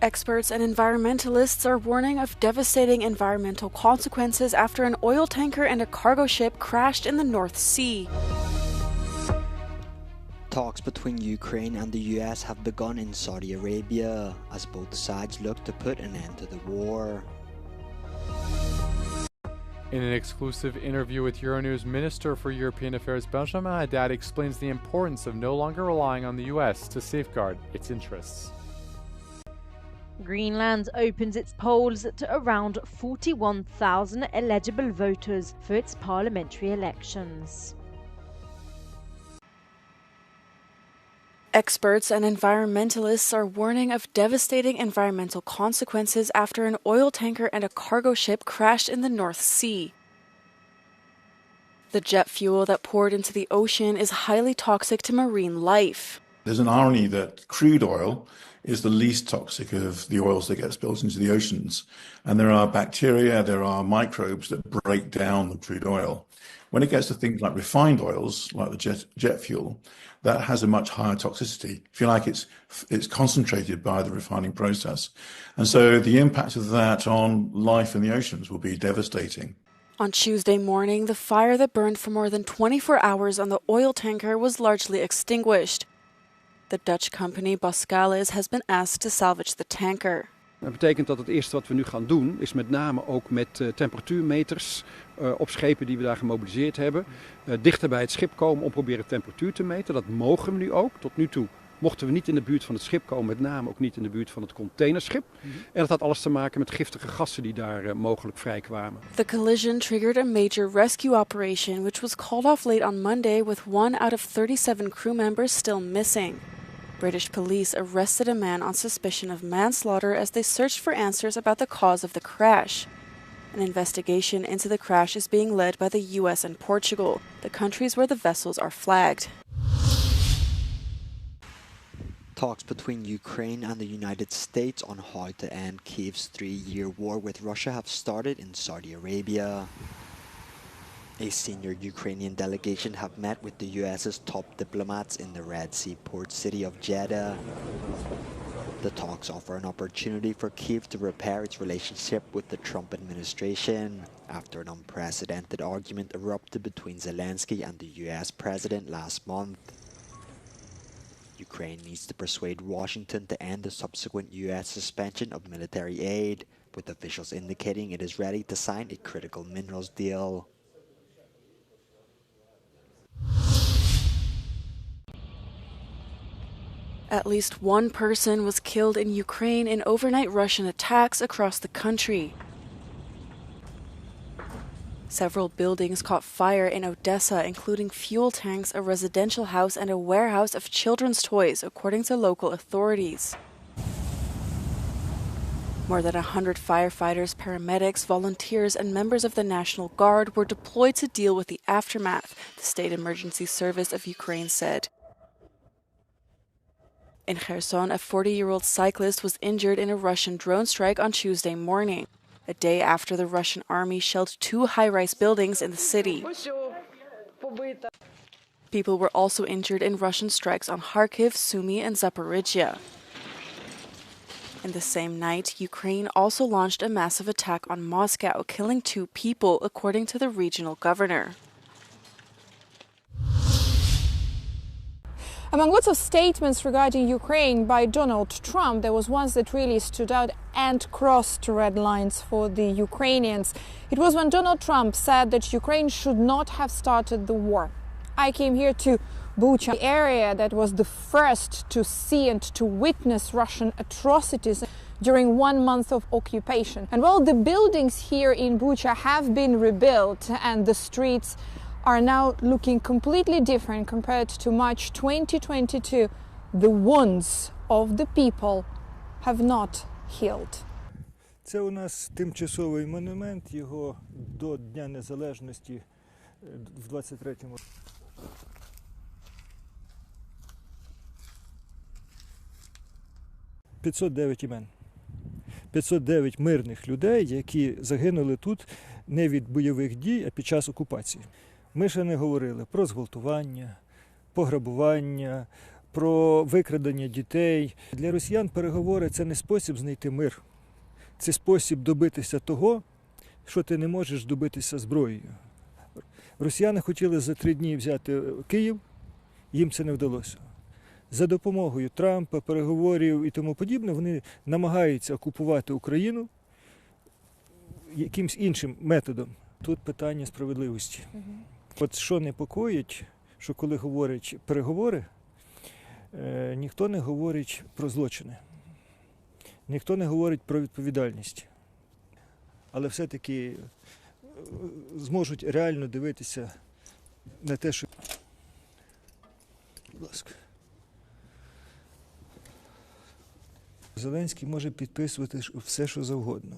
Experts and environmentalists are warning of devastating environmental consequences after an oil tanker and a cargo ship crashed in the North Sea. Talks between Ukraine and the US have begun in Saudi Arabia as both sides look to put an end to the war. In an exclusive interview with Euronews, Minister for European Affairs Benjamin Haddad explains the importance of no longer relying on the US to safeguard its interests. Greenland opens its polls to around 41,000 eligible voters for its parliamentary elections. Experts and environmentalists are warning of devastating environmental consequences after an oil tanker and a cargo ship crashed in the North Sea. The jet fuel that poured into the ocean is highly toxic to marine life. There's an irony that crude oil is the least toxic of the oils that get spilled into the oceans. And there are bacteria, there are microbes that break down the crude oil. When it gets to things like refined oils, like the jet fuel, that has a much higher toxicity. If you like, it's concentrated by the refining process. And so the impact of that on life in the oceans will be devastating. On Tuesday morning, the fire that burned for more than 24 hours on the oil tanker was largely extinguished. The Dutch company Boskalis has been asked to salvage the tanker. Dat betekent dat het eerste wat we nu gaan doen is met name ook met temperatuurmeters op schepen die we daar gemobiliseerd hebben. Dichter bij het schip komen om proberen temperatuur te meten. Dat mogen we nu ook. Tot nu toe mochten we niet in de buurt van het schip komen, met name ook niet in de buurt van het containerschip. En dat had alles te maken met giftige gassen die daar mogelijk vrijkwamen. The collision triggered a major rescue operation which was called off late on Monday with 1 out of 37 crew members still missing. British police arrested a man on suspicion of manslaughter as they searched for answers about the cause of the crash. An investigation into the crash is being led by the US and Portugal, the countries where the vessels are flagged. Talks between Ukraine and the United States on how to end Kyiv's 3-year war with Russia have started in Saudi Arabia. A senior Ukrainian delegation have met with the US's top diplomats in the Red Sea port city of Jeddah. The talks offer an opportunity for Kyiv to repair its relationship with the Trump administration after an unprecedented argument erupted between Zelensky and the US president last month. Ukraine needs to persuade Washington to end the subsequent US suspension of military aid, with officials indicating it is ready to sign a critical minerals deal. At least one person was killed in Ukraine in overnight Russian attacks across the country. Several buildings caught fire in Odessa, including fuel tanks, a residential house, and a warehouse of children's toys, according to local authorities. More than 100 firefighters, paramedics, volunteers, and members of the National Guard were deployed to deal with the aftermath, the State Emergency Service of Ukraine said. In Kherson, a 40-year-old cyclist was injured in a Russian drone strike on Tuesday morning, a day after the Russian army shelled 2 high-rise buildings in the city. People were also injured in Russian strikes on Kharkiv, Sumy, and Zaporizhia. In the same night, Ukraine also launched a massive attack on Moscow, killing 2 people, according to the regional governor. Among lots of statements regarding Ukraine by Donald Trump, there was one that really stood out and crossed red lines for the Ukrainians. It was when Donald Trump said that Ukraine should not have started the war. I came here to Bucha, the area that was the first to see and to witness Russian atrocities during 1 month of occupation. And while the buildings here in Bucha have been rebuilt and the streets are now looking completely different compared to March 2022, the wounds of the people have not healed. Це у нас тимчасовий монумент, його до Дня Незалежності в 23-му. – 509 імен. 509 мирних людей, які загинули тут не від бойових дій, а під час окупації. Ми ще не говорили про зґвалтування, пограбування, про викрадення дітей. Для росіян переговори – це не спосіб знайти мир. Це спосіб добитися того, що ти не можеш добитися зброєю. Росіяни хотіли за 3 дні взяти Київ, їм це не вдалося. За допомогою Трампа, переговорів і тому подібне, вони намагаються окупувати Україну якимсь іншим методом. Тут питання справедливості. От що непокоїть, що коли говорять переговори, ніхто не говорить про злочини, ніхто не говорить про відповідальність. Але все-таки зможуть реально дивитися на те, що... Будь ласка. Зеленський може підписувати все, що завгодно.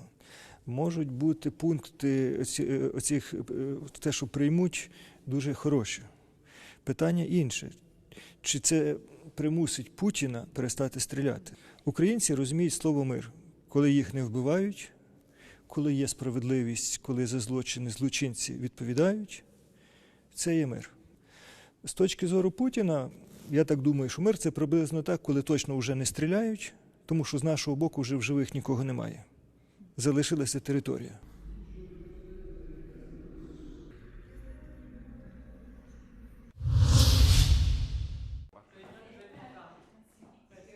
Можуть бути пункти, те, що приймуть, дуже хороші. Питання інше. Чи це примусить Путіна перестати стріляти? Українці розуміють слово «мир», коли їх не вбивають, коли є справедливість, коли за злочини злочинці відповідають. Це є мир. З точки зору Путіна, я так думаю, що мир – це приблизно так, коли точно вже не стріляють, тому що з нашого боку вже в живих нікого немає. Залишилася територія.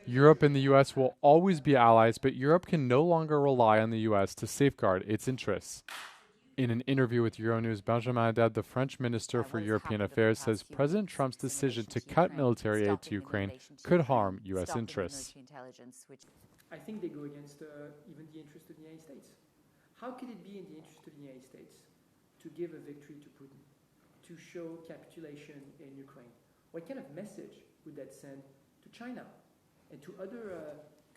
Europe and the US will always be allies, but Europe can no longer rely on the US to safeguard its interests. In an interview with Euronews, Benjamin Haddad, the French Minister for European Affairs, says President Trump's decision to cut military aid to Ukraine could harm US interests. I think they go against even the interest of the United States. How could it be in the interest of the United States to give a victory to Putin, to show capitulation in Ukraine? What kind of message would that send to China and to other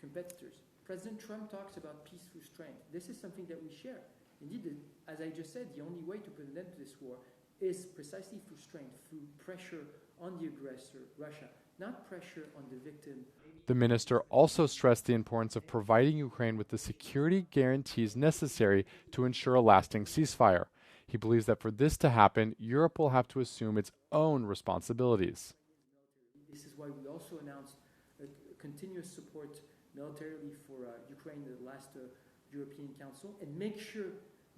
competitors? President Trump talks about peace through strength. This is something that we share. Indeed, as I just said, the only way to put an end to this war is precisely through strength, through pressure on the aggressor, Russia, not pressure on the victim. The minister also stressed the importance of providing Ukraine with the security guarantees necessary to ensure a lasting ceasefire. He believes that for this to happen, Europe will have to assume its own responsibilities. This is why we also announced continuous support militarily for Ukraine at the last European Council, and make sure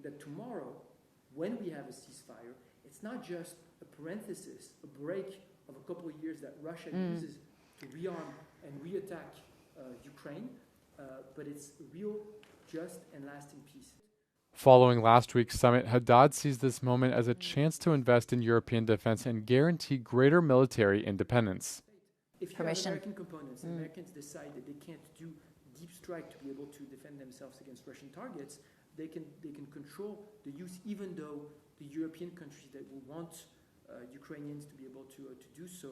that tomorrow, when we have a ceasefire, it's not just a parenthesis, a break of a couple of years that Russia uses to rearm and reattack Ukraine, but it's real, just, and lasting peace. Following last week's summit, Haddad sees this moment as a chance to invest in European defense and guarantee greater military independence. If you have American components, and Americans decide that they can't do deep strike to be able to defend themselves against Russian targets, they can control the use, even though the European countries that will want Ukrainians to be able to do so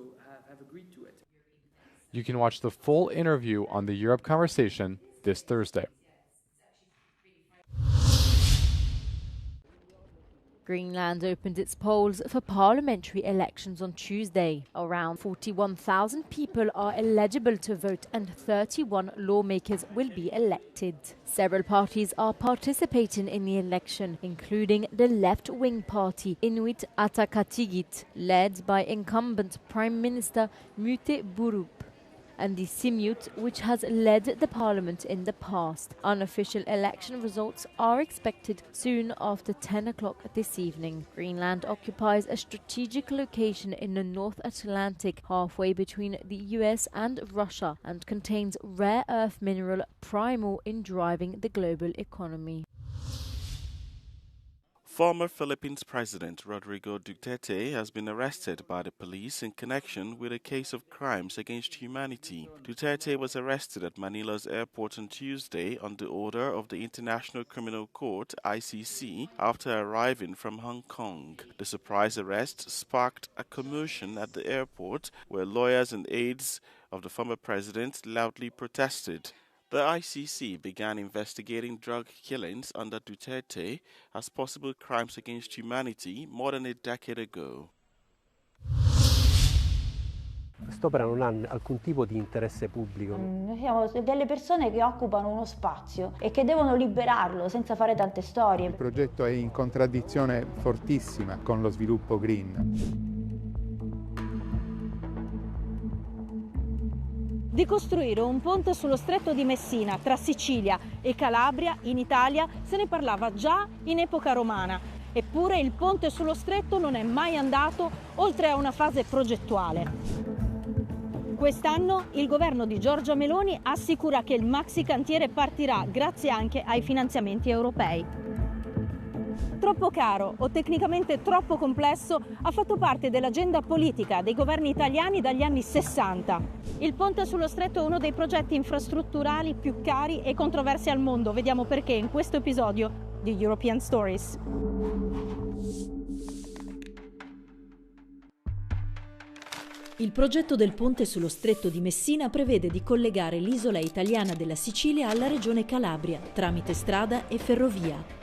have agreed to it. You can watch the full interview on the Europe Conversation this Thursday. Greenland opened its polls for parliamentary elections on Tuesday. Around 41,000 people are eligible to vote and 31 lawmakers will be elected. Several parties are participating in the election, including the left-wing party Inuit Ataqatigiit, led by incumbent Prime Minister Mute Bourup, and the Simut, which has led the parliament in the past. Unofficial election results are expected soon after 10 o'clock this evening. Greenland occupies a strategic location in the North Atlantic, halfway between the US and Russia, and contains rare earth mineral primal in driving the global economy. Former Philippines President Rodrigo Duterte has been arrested by the police in connection with a case of crimes against humanity. Duterte was arrested at Manila's airport on Tuesday on the order of the International Criminal Court, ICC, after arriving from Hong Kong. The surprise arrest sparked a commotion at the airport where lawyers and aides of the former president loudly protested. The ICC began investigating drug killings under Duterte as possible crimes against humanity more than a decade ago. Quest'opera non ha alcun tipo di interesse pubblico. Siamo delle persone che occupano uno spazio e che devono liberarlo senza fare tante storie. Il progetto è in contraddizione fortissima con lo sviluppo green. Di costruire un ponte sullo stretto di Messina tra Sicilia e Calabria in Italia se ne parlava già in epoca romana. Eppure il ponte sullo stretto non è mai andato oltre a una fase progettuale. Quest'anno il governo di Giorgia Meloni assicura che il maxi cantiere partirà grazie anche ai finanziamenti europei. Troppo caro o tecnicamente troppo complesso ha fatto parte dell'agenda politica dei governi italiani dagli anni 60. Il ponte sullo stretto è uno dei progetti infrastrutturali più cari e controversi al mondo. Vediamo perché in questo episodio di European Stories. Il progetto del ponte sullo stretto di Messina prevede di collegare l'isola italiana della Sicilia alla regione Calabria tramite strada e ferrovia.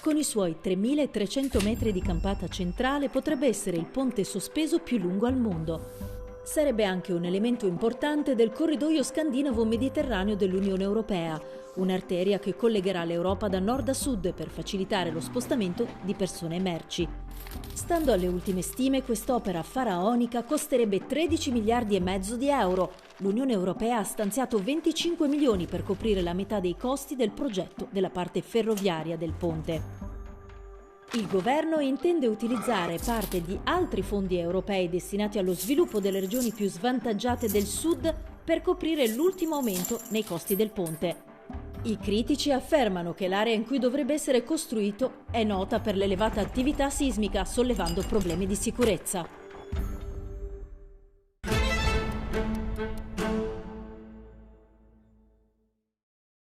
Con i suoi 3.300 metri di campata centrale potrebbe essere il ponte sospeso più lungo al mondo. Sarebbe anche un elemento importante del corridoio scandinavo-mediterraneo dell'Unione Europea, un'arteria che collegherà l'Europa da nord a sud per facilitare lo spostamento di persone e merci. Stando alle ultime stime, quest'opera faraonica costerebbe 13 miliardi e mezzo di euro. L'Unione Europea ha stanziato 25 milioni per coprire la metà dei costi del progetto della parte ferroviaria del ponte. Il governo intende utilizzare parte di altri fondi europei destinati allo sviluppo delle regioni più svantaggiate del sud per coprire l'ultimo aumento nei costi del ponte. I critici affermano che l'area in cui dovrebbe essere costruito è nota per l'elevata attività sismica, sollevando problemi di sicurezza.